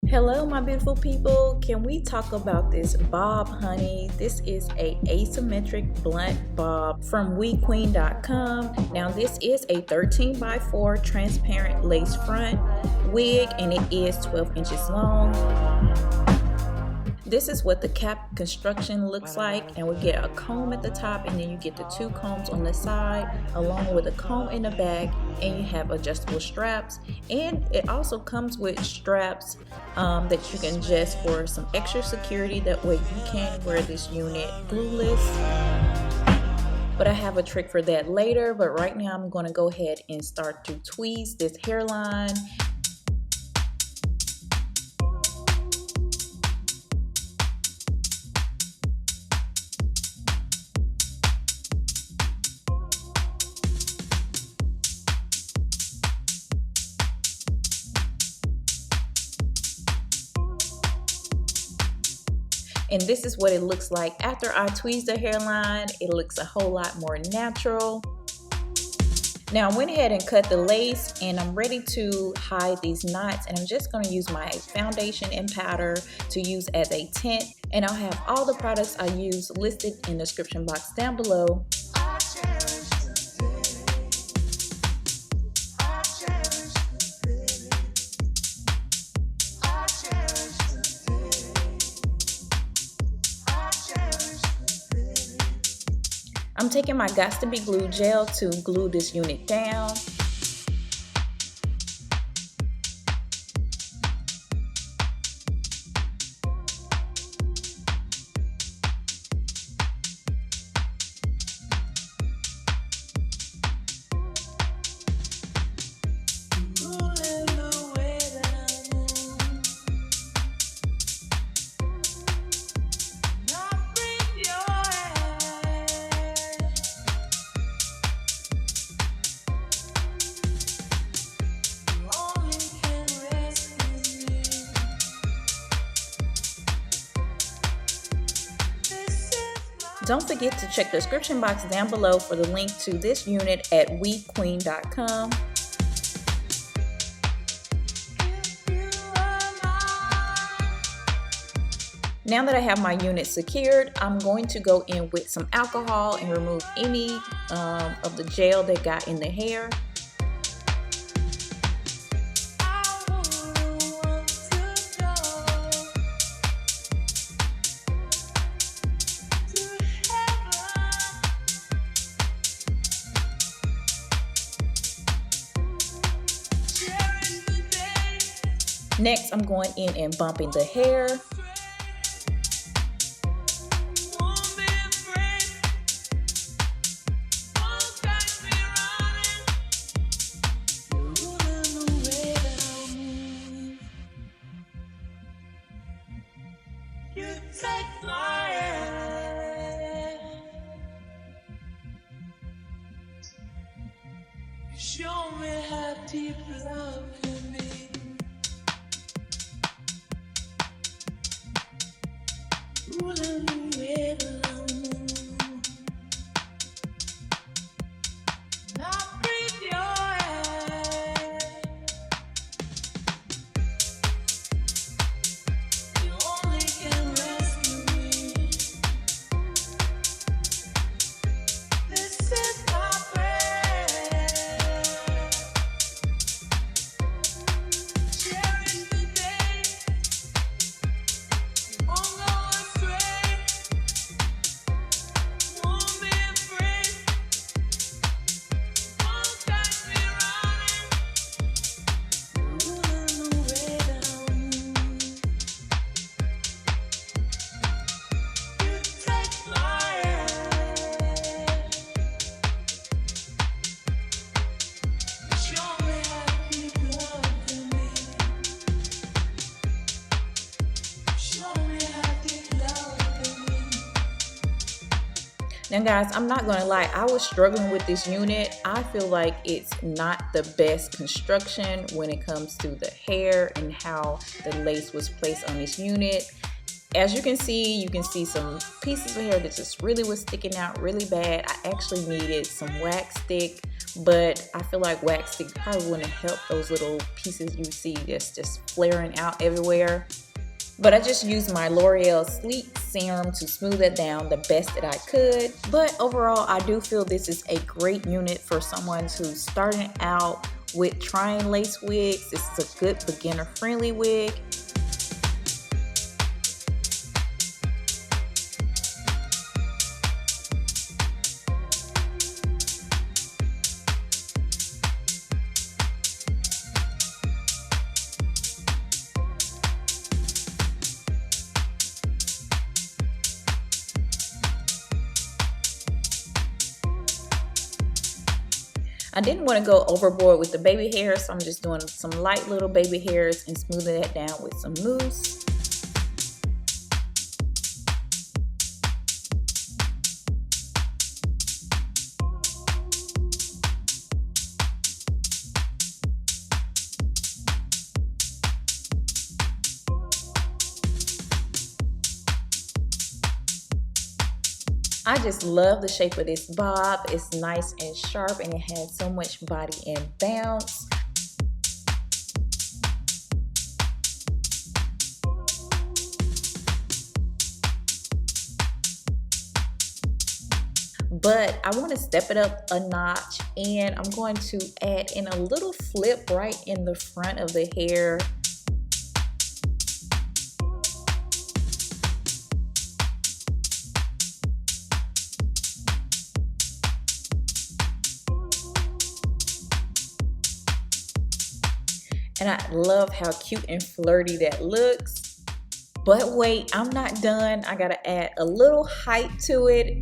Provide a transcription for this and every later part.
Hello my beautiful people, can we talk about this bob honey? This is a asymmetric blunt bob from wequeen.com. Now this is a 13x4 transparent lace front wig and it is 12 inches long. This is what the cap construction looks like, and we get a comb at the top and then you get the two combs on the side along with a comb in the back, and you have adjustable straps, and it also comes with straps that you can adjust for some extra security. That way you can wear this unit glueless, but I have a trick for that later. But right now I'm going to go ahead and start to tweeze this hairline. And this is what it looks like after I tweeze the hairline. It looks a whole lot more natural. Now I went ahead and cut the lace and I'm ready to hide these knots, and I'm just going to use my foundation and powder to use as a tint, and I'll have all the products I use listed in the description box down below. I'm taking my Got to Be Glue gel to glue this unit down. Don't forget to check the description box down below for the link to this unit at wequeen.com. Now that I have my unit secured, I'm going to go in with some alcohol and remove any of the gel that got in the hair. Next, I'm going in and bumping the hair. Show me how deep love can be. Ruling the way alone. Now breathe your air. You only can rescue me. This is my prayer. Cherish the day. You won't go astray. Won't be afraid. Won't catch me running. Ruling the way down. You take my hand. Show me how deep love can be. Show me how deep love can be. Now guys, I'm not gonna lie, I was struggling with this unit. I feel like it's not the best construction when it comes to the hair and how the lace was placed on this unit. As you can see some pieces of hair that just really was sticking out really bad. I actually needed some wax stick but I feel like wax stick probably wouldn't help those little pieces you see just flaring out everywhere. But I just used my L'Oreal Sleek Serum to smooth it down the best that I could. But overall, I do feel this is a great unit for someone who's starting out with trying lace wigs. This is a good beginner-friendly wig. I didn't want to go overboard with the baby hairs, so I'm just doing some light little baby hairs and smoothing that down with some mousse. I just love the shape of this bob. It's nice and sharp and it has so much body and bounce. But I want to step it up a notch, and I'm going to add in a little flip right in the front of the hair. And I love how cute and flirty that looks. But wait, I'm not done. I gotta add a little height to it.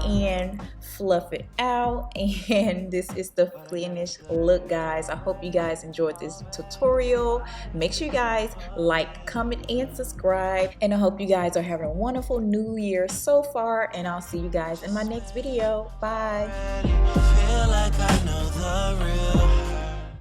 And fluff it out, and this is the finished look, guys. I hope you guys enjoyed this tutorial. Make sure you guys like, comment, and subscribe, and I hope you guys are having a wonderful new year so far, and I'll see you guys in my next video. Bye. Feel like I know the real